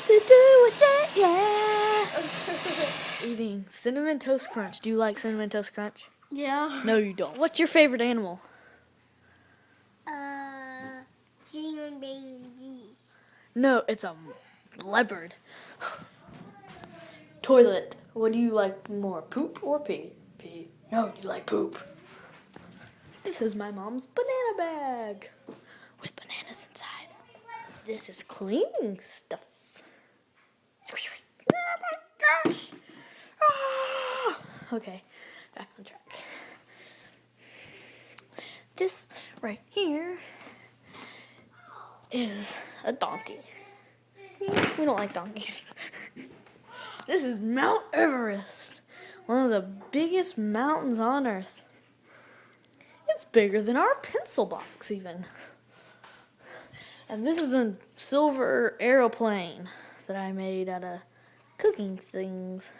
to do with it, yeah. Eating Cinnamon Toast Crunch. Do you like Cinnamon Toast Crunch? Yeah. No, you don't. What's your favorite animal? Human beings. No, it's a leopard. Toilet. What do you like more, poop or pee? Pee. No, you like poop. This is my mom's banana bag with bananas inside. This is cleaning stuff. Oh my gosh! Ah! Okay, back on track. This right here is a donkey. We don't like donkeys. This is Mount Everest, one of the biggest mountains on Earth. It's bigger than our pencil box even. And this is a silver aeroplane that I made out of cooking things.